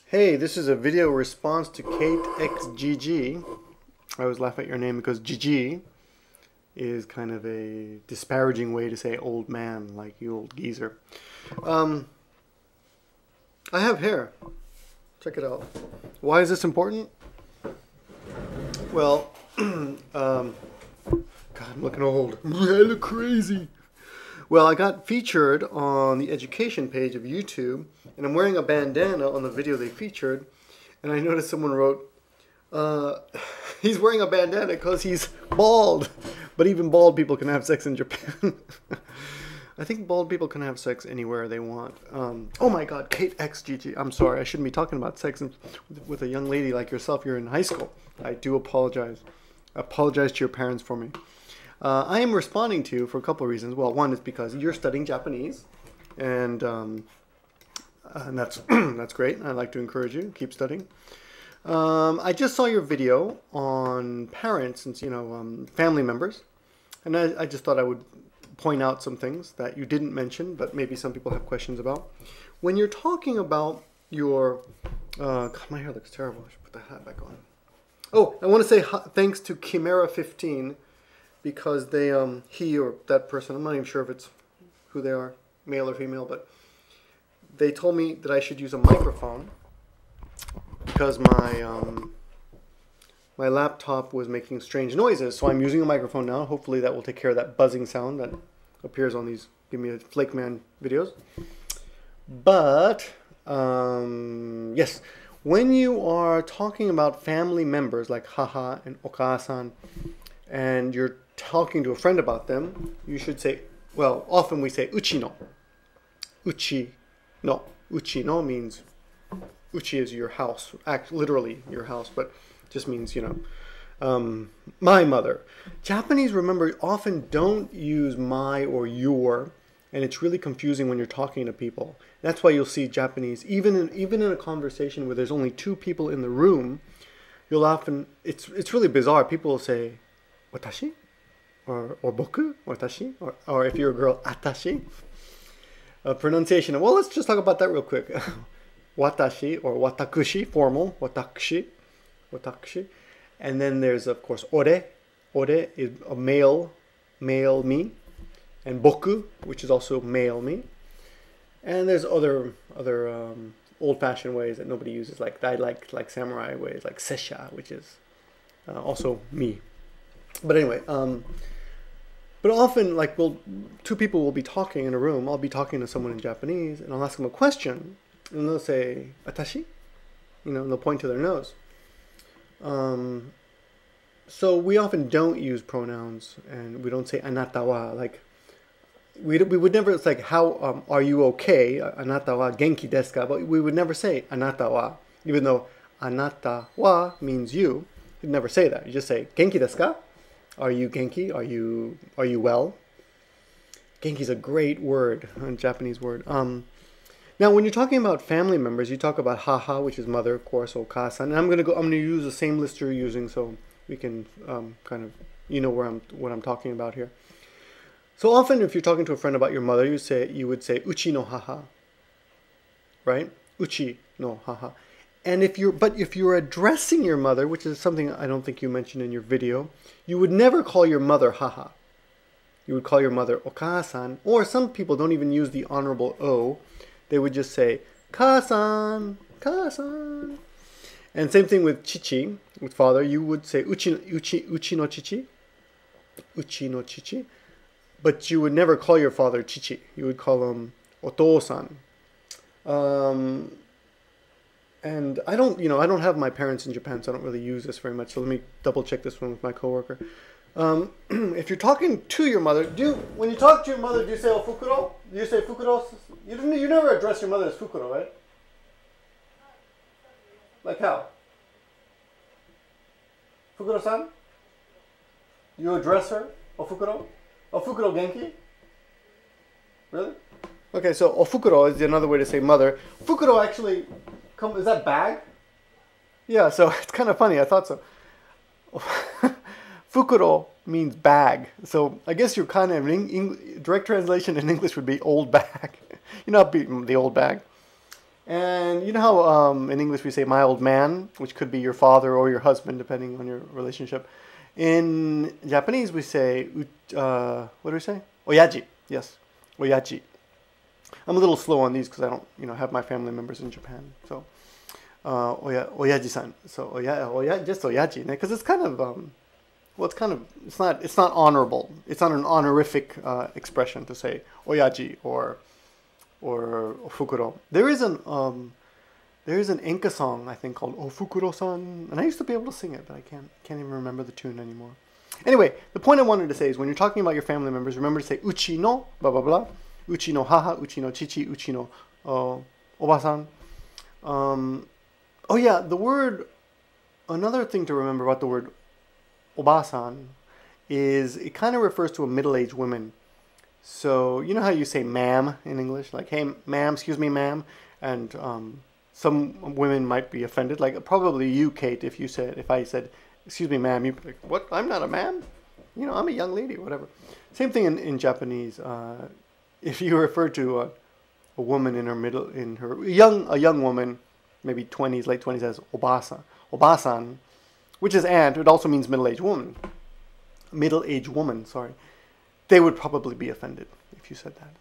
Hey, this is a video response to katexgg. I always laugh at your name because GG is kind of a disparaging way to say old man, like you old geezer. I have hair. Check it out. Why is this important? Well, God, I'm looking old. I look crazy. Well, I got featured on the education page of YouTube, and I'm wearing a bandana on the video they featured, and I noticed someone wrote, he's wearing a bandana because he's bald, but even bald people can have sex in Japan. I think bald people can have sex anywhere they want. Oh my God, katexgg. I'm sorry, I shouldn't be talking about sex with a young lady like yourself. You're in high school. I do apologize. Apologize to your parents for me. I am responding to you for a couple of reasons. Well, one is because you're studying Japanese, and that's that's great. I'd like to encourage you keep studying. I just saw your video on parents and family members, and I just thought I would point out some things that you didn't mention, but maybe some people have questions about. When you're talking about your God, my hair looks terrible. I should put the hat back on. Oh, I want to say thanks to Chimera 15. Because they, he or that person, I'm not even sure if it's who they are, male or female, but they told me that I should use a microphone because my laptop was making strange noises. So I'm using a microphone now. Hopefully that will take care of that buzzing sound that appears on these Give Me a Flake Man videos. But, yes, when you are talking about family members like haha and okasan, and you're talking to a friend about them, you should say, well, often we say uchi no. Uchi no. Uchi no means, uchi is your house, literally your house, but just means, my mother. Japanese, remember, often don't use my or your, and it's really confusing when you're talking to people. That's why you'll see Japanese, even in a conversation where there's only two people in the room, you'll often, it's really bizarre. People will say, watashi? Or boku? Watashi? Or if you're a girl, atashi? Pronunciation. Well, let's just talk about that real quick. Watashi or watakushi, formal. Watakushi. Watakushi. And then there's, of course, ore. Ore is a male me. And boku, which is also male me. And there's other old-fashioned ways that nobody uses, like samurai ways, like sesha, which is also me. But anyway, but often, like, two people will be talking in a room. I'll be talking to someone in Japanese, and I'll ask them a question, and they'll say, "Atashi?" And they'll point to their nose. So we often don't use pronouns, and we don't say "anata wa." Like, we would never. It's like, "How are you okay?" "Anata wa genki desu ka?" But we would never say "anata wa," even though "anata wa" means you. You'd never say that. You just say "genki desu ka?" Are you genki? Are you well? Genki is a great word, a Japanese word. Now, when you're talking about family members, you talk about haha, which is mother, of course, okasan. And I'm gonna use the same list you're using, so we can kind of what I'm talking about here. So often, if you're talking to a friend about your mother, you would say uchi no haha, right? Uchi no haha. And if you're addressing your mother, which is something I don't think you mentioned in your video, you would never call your mother haha. You would call your mother okasan, or some people don't even use the honorable o. They would just say kasan, kasan. And same thing with chichi, with father. You would say uchi no chichi, uchi no chichi. But you would never call your father chichi. You would call him otosan. And I don't have my parents in Japan, so I don't really use this very much. So let me double check this one with my coworker. If you're talking to your mother, when you talk to your mother, do you say ofukuro? Do you say fukuro? You never address your mother as fukuro, right? Like how? Fukuro-san? You address her? Ofukuro? Ofukuro genki? Really? Okay, so ofukuro is another way to say mother. Fukuro actually... is that bag? Yeah, so it's kind of funny. I thought so. Fukuro means bag. So I guess you're kind of direct translation in English would be old bag. The old bag. And you know how in English we say my old man, which could be your father or your husband, depending on your relationship. In Japanese we say, what do we say? Oyaji. Yes, oyaji. I'm a little slow on these because I don't, have my family members in Japan. So, oyaji-san. So, just oyaji, because it's kind of, it's not honorable. It's not an honorific expression to say oyaji or ofukuro. There is an enka song I think called Ofukuro-san, and I used to be able to sing it, but I can't even remember the tune anymore. Anyway, the point I wanted to say is when you're talking about your family members, remember to say uchi no blah blah blah, uchi no haha, uchi no chichi, uchi no obasan. Oh yeah, the word. Another thing to remember about the word obasan is it kind of refers to a middle-aged woman. So you know how you say ma'am in English, like hey ma'am, excuse me ma'am, and some women might be offended, like probably you, Kate, if I said excuse me ma'am, you'd be like, what, I'm not a ma'am, I'm a young lady, whatever. Same thing in Japanese. If you refer to a woman a young woman, maybe 20s, late 20s, as obasan, which is aunt, it also means middle-aged woman, sorry. They would probably be offended if you said that.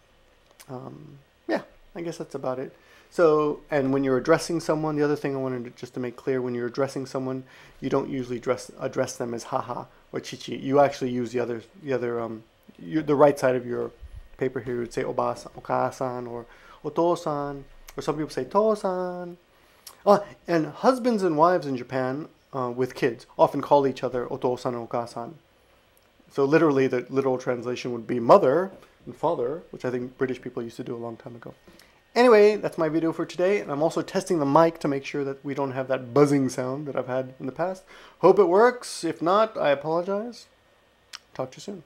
Yeah, I guess that's about it. So, and when you're addressing someone, the other thing I wanted to make clear, when you're addressing someone, you don't usually address them as haha or chichi. You actually use the right side of your paper here. You would say obasan, okasan, or otosan, or some people say tosan. And husbands and wives in Japan with kids often call each other otosan and okasan. So literally, the literal translation would be mother and father, which I think British people used to do a long time ago. Anyway, that's my video for today, and I'm also testing the mic to make sure that we don't have that buzzing sound that I've had in the past. Hope it works. If not, I apologize. Talk to you soon.